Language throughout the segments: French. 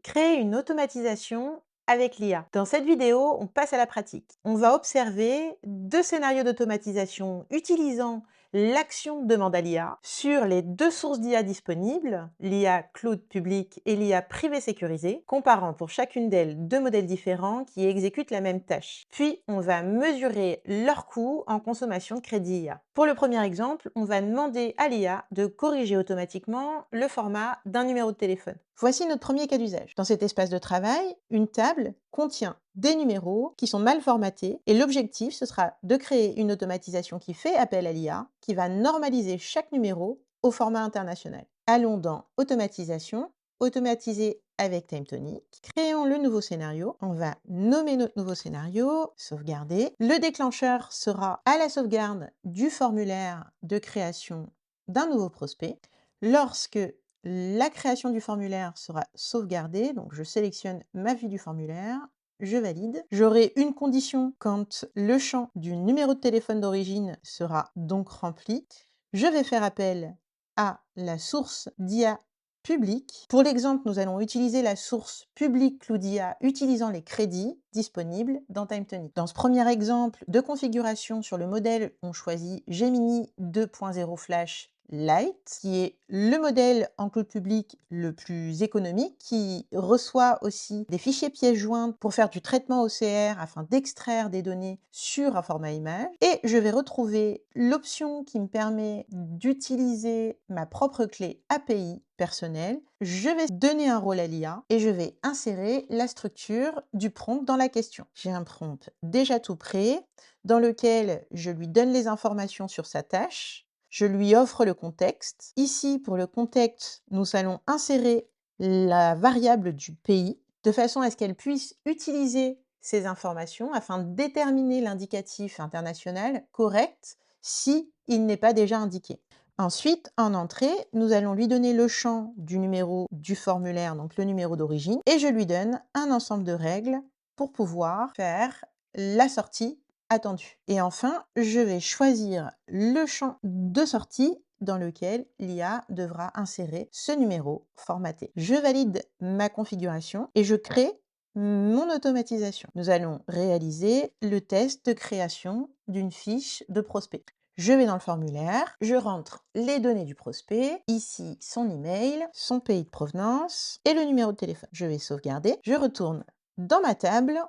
Créer une automatisation avec l'IA. Dans cette vidéo, on passe à la pratique. On va observer deux scénarios d'automatisation utilisant l'action demande à l'IA sur les deux sources d'IA disponibles, l'IA cloud public et l'IA privée sécurisée, comparant pour chacune d'elles deux modèles différents qui exécutent la même tâche. Puis, on va mesurer leur coût en consommation de crédit IA. Pour le premier exemple, on va demander à l'IA de corriger automatiquement le format d'un numéro de téléphone. Voici notre premier cas d'usage. Dans cet espace de travail, une table contient des numéros qui sont mal formatés et l'objectif, ce sera de créer une automatisation qui fait appel à l'IA, qui va normaliser chaque numéro au format international. Allons dans Automatisation, Automatiser avec TimeTonic. Créons le nouveau scénario. On va nommer notre nouveau scénario, sauvegarder. Le déclencheur sera à la sauvegarde du formulaire de création d'un nouveau prospect. Lorsque la création du formulaire sera sauvegardée, donc je sélectionne ma vue du formulaire, je valide. J'aurai une condition quand le champ du numéro de téléphone d'origine sera donc rempli. Je vais faire appel à la source d'IA publique. Pour l'exemple, nous allons utiliser la source publique Cloudia utilisant les crédits disponibles dans TimeTonic. Dans ce premier exemple de configuration sur le modèle, on choisit Gemini 2.0 Flash Lite, qui est le modèle en cloud public le plus économique, qui reçoit aussi des fichiers pièces jointes pour faire du traitement OCR afin d'extraire des données sur un format image. Et je vais retrouver l'option qui me permet d'utiliser ma propre clé API personnelle. Je vais donner un rôle à l'IA et je vais insérer la structure du prompt dans la question. J'ai un prompt déjà tout prêt dans lequel je lui donne les informations sur sa tâche. Je lui offre le contexte. Ici, pour le contexte, nous allons insérer la variable du pays de façon à ce qu'elle puisse utiliser ces informations afin de déterminer l'indicatif international correct si il n'est pas déjà indiqué. Ensuite, en entrée, nous allons lui donner le champ du numéro du formulaire, donc le numéro d'origine, et je lui donne un ensemble de règles pour pouvoir faire la sortie attendue. Et enfin, je vais choisir le champ de sortie dans lequel l'IA devra insérer ce numéro formaté. Je valide ma configuration et je crée mon automatisation. Nous allons réaliser le test de création d'une fiche de prospect. Je vais dans le formulaire, je rentre les données du prospect, ici son email, son pays de provenance et le numéro de téléphone. Je vais sauvegarder, je retourne dans ma table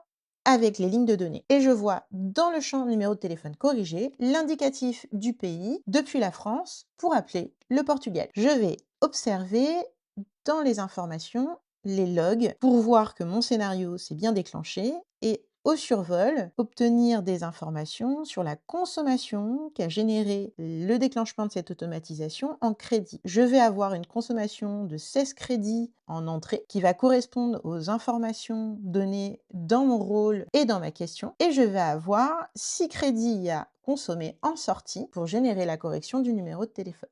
avec les lignes de données. Et je vois dans le champ numéro de téléphone corrigé l'indicatif du pays depuis la France pour appeler le Portugal. Je vais observer dans les informations les logs pour voir que mon scénario s'est bien déclenché et au survol, obtenir des informations sur la consommation qu'a généré le déclenchement de cette automatisation en crédit. Je vais avoir une consommation de 16 crédits en entrée qui va correspondre aux informations données dans mon rôle et dans ma question. Et je vais avoir 6 crédits à consommer en sortie pour générer la correction du numéro de téléphone.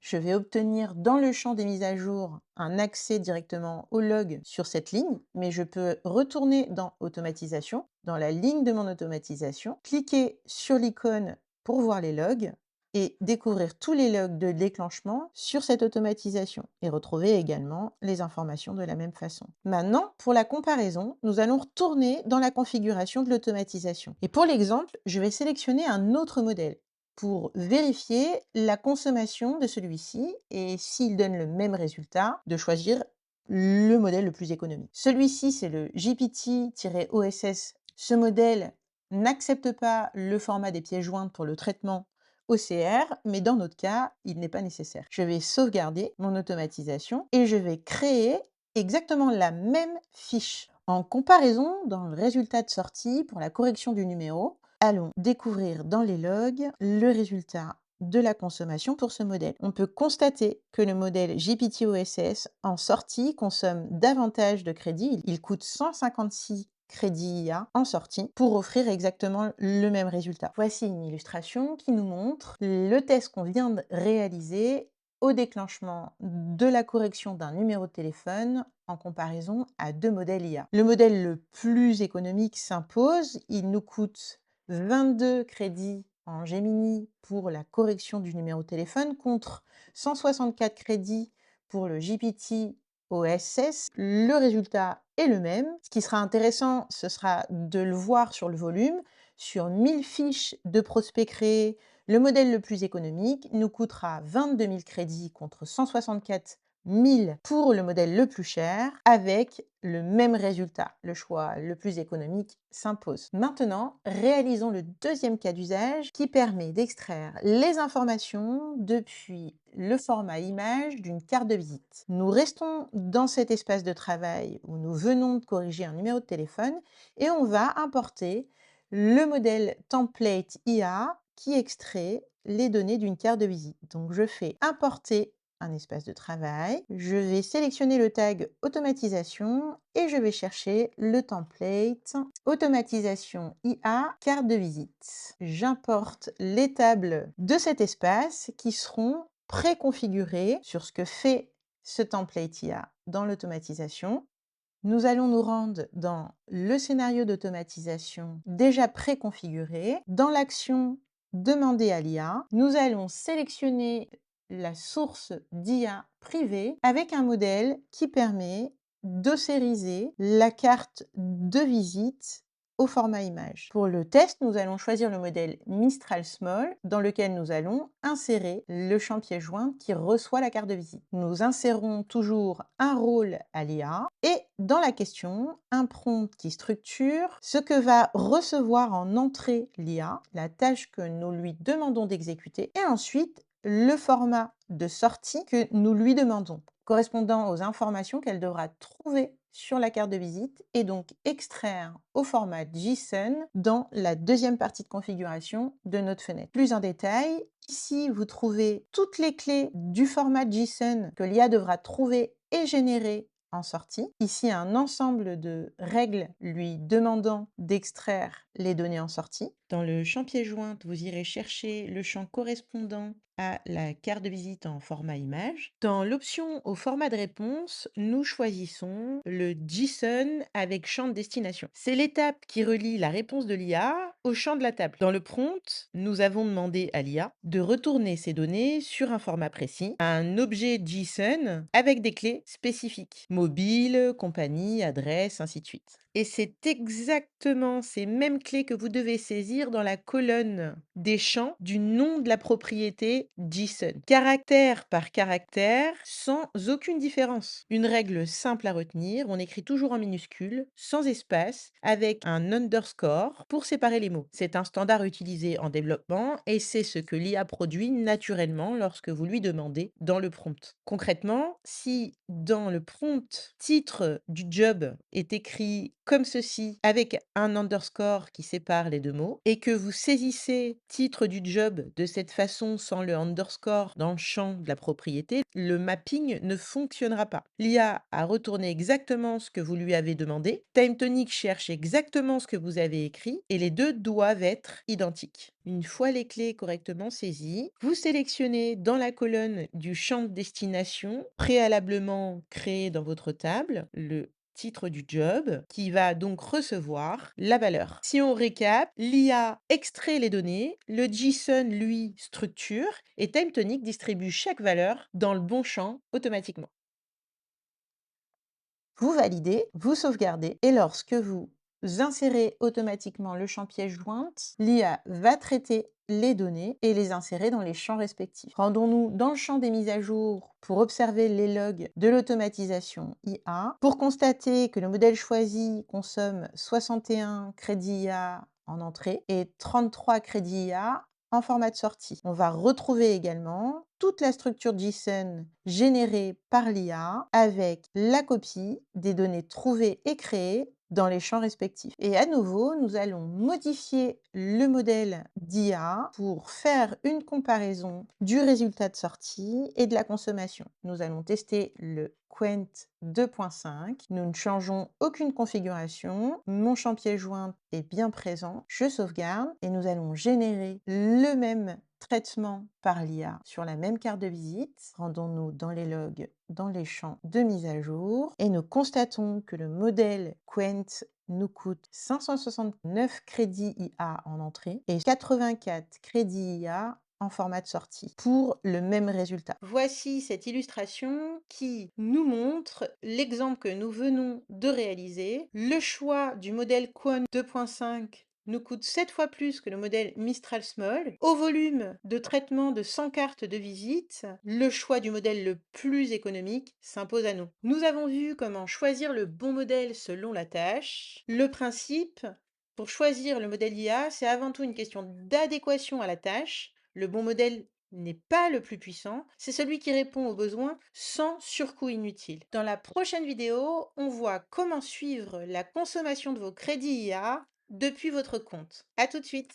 Je vais obtenir dans le champ des mises à jour un accès directement au log sur cette ligne, mais je peux retourner dans Automatisation, dans la ligne de mon automatisation, cliquer sur l'icône pour voir les logs et découvrir tous les logs de déclenchement sur cette automatisation et retrouver également les informations de la même façon. Maintenant, pour la comparaison, nous allons retourner dans la configuration de l'automatisation. Et pour l'exemple, je vais sélectionner un autre modèle pour vérifier la consommation de celui-ci et s'il donne le même résultat, de choisir le modèle le plus économique. Celui-ci, c'est le GPT-OSS. Ce modèle n'accepte pas le format des pièces jointes pour le traitement OCR, mais dans notre cas, il n'est pas nécessaire. Je vais sauvegarder mon automatisation et je vais créer exactement la même fiche. En comparaison, dans le résultat de sortie pour la correction du numéro, allons découvrir dans les logs le résultat de la consommation pour ce modèle. On peut constater que le modèle GPT-OSS en sortie consomme davantage de crédits. Il coûte 156 crédits IA en sortie pour offrir exactement le même résultat. Voici une illustration qui nous montre le test qu'on vient de réaliser au déclenchement de la correction d'un numéro de téléphone en comparaison à deux modèles IA. Le modèle le plus économique s'impose, il nous coûte 22 crédits en Gemini pour la correction du numéro de téléphone contre 164 crédits pour le GPT OSS, le résultat est le même. Ce qui sera intéressant, ce sera de le voir sur le volume. Sur 1000 fiches de prospects créés, le modèle le plus économique nous coûtera 22 000 crédits contre 164 000 pour le modèle le plus cher, avec le même résultat. Le choix le plus économique s'impose. Maintenant, réalisons le deuxième cas d'usage qui permet d'extraire les informations depuis le format image d'une carte de visite. Nous restons dans cet espace de travail où nous venons de corriger un numéro de téléphone et on va importer le modèle template IA qui extrait les données d'une carte de visite. Donc je fais importer un espace de travail, je vais sélectionner le tag automatisation et je vais chercher le template automatisation IA carte de visite. J'importe les tables de cet espace qui seront préconfigurées sur ce que fait ce template IA dans l'automatisation. Nous allons nous rendre dans le scénario d'automatisation déjà préconfiguré. Dans l'action Demander à l'IA, nous allons sélectionner la source d'IA privée avec un modèle qui permet d'ossériser la carte de visite au format image. Pour le test, nous allons choisir le modèle Mistral Small dans lequel nous allons insérer le champ pièce jointe qui reçoit la carte de visite. Nous insérons toujours un rôle à l'IA et dans la question, un prompt qui structure ce que va recevoir en entrée l'IA, la tâche que nous lui demandons d'exécuter et ensuite le format de sortie que nous lui demandons, correspondant aux informations qu'elle devra trouver sur la carte de visite et donc extraire au format JSON dans la deuxième partie de configuration de notre fenêtre. Plus en détail, ici vous trouvez toutes les clés du format JSON que l'IA devra trouver et générer en sortie. Ici, un ensemble de règles lui demandant d'extraire les données en sortie. Dans le champ pièce jointe, vous irez chercher le champ correspondant à la carte de visite en format image. Dans l'option au format de réponse, nous choisissons le JSON avec champ de destination. C'est l'étape qui relie la réponse de l'IA au champ de la table. Dans le prompt, nous avons demandé à l'IA de retourner ces données sur un format précis, un objet JSON avec des clés spécifiques, mobile, compagnie, adresse, ainsi de suite. Et c'est exactement ces mêmes clés que vous devez saisir dans la colonne des champs du nom de la propriété JSON, caractère par caractère, sans aucune différence. Une règle simple à retenir, on écrit toujours en minuscules, sans espace, avec un underscore pour séparer les mots. C'est un standard utilisé en développement et c'est ce que l'IA produit naturellement lorsque vous lui demandez dans le prompt. Concrètement, si dans le prompt titre du job est écrit comme ceci avec un underscore qui sépare les deux mots et que vous saisissez titre du job de cette façon sans le underscore dans le champ de la propriété, le mapping ne fonctionnera pas. L'IA a retourné exactement ce que vous lui avez demandé. TimeTonic cherche exactement ce que vous avez écrit et les deux doivent être identiques. Une fois les clés correctement saisies, vous sélectionnez dans la colonne du champ de destination préalablement créé dans votre table le titre du job qui va donc recevoir la valeur. Si on récap, l'IA extrait les données, le JSON lui structure et TimeTonic distribue chaque valeur dans le bon champ automatiquement. Vous validez, vous sauvegardez et lorsque vous insérez automatiquement le champ pièce jointe, l'IA va traiter les données et les insérer dans les champs respectifs. Rendons-nous dans le champ des mises à jour pour observer les logs de l'automatisation IA. Pour constater que le modèle choisi consomme 61 crédits IA en entrée et 33 crédits IA en format de sortie. On va retrouver également toute la structure JSON générée par l'IA avec la copie des données trouvées et créées dans les champs respectifs. Et à nouveau, nous allons modifier le modèle d'IA pour faire une comparaison du résultat de sortie et de la consommation. Nous allons tester le Quent 2.5. Nous ne changeons aucune configuration. Mon champ pièce jointe est bien présent. Je sauvegarde et nous allons générer le même traitement par l'IA sur la même carte de visite. Rendons-nous dans les logs, dans les champs de mise à jour et nous constatons que le modèle Quent nous coûte 569 crédits IA en entrée et 84 crédits IA en format de sortie pour le même résultat. Voici cette illustration qui nous montre l'exemple que nous venons de réaliser. Le choix du modèle Quon 2.5 nous coûte 7 fois plus que le modèle Mistral Small. Au volume de traitement de 100 cartes de visite, le choix du modèle le plus économique s'impose à nous. Nous avons vu comment choisir le bon modèle selon la tâche. Le principe, pour choisir le modèle IA, c'est avant tout une question d'adéquation à la tâche. Le bon modèle n'est pas le plus puissant, c'est celui qui répond aux besoins sans surcoût inutile. Dans la prochaine vidéo, on voit comment suivre la consommation de vos crédits IA depuis votre compte. À tout de suite!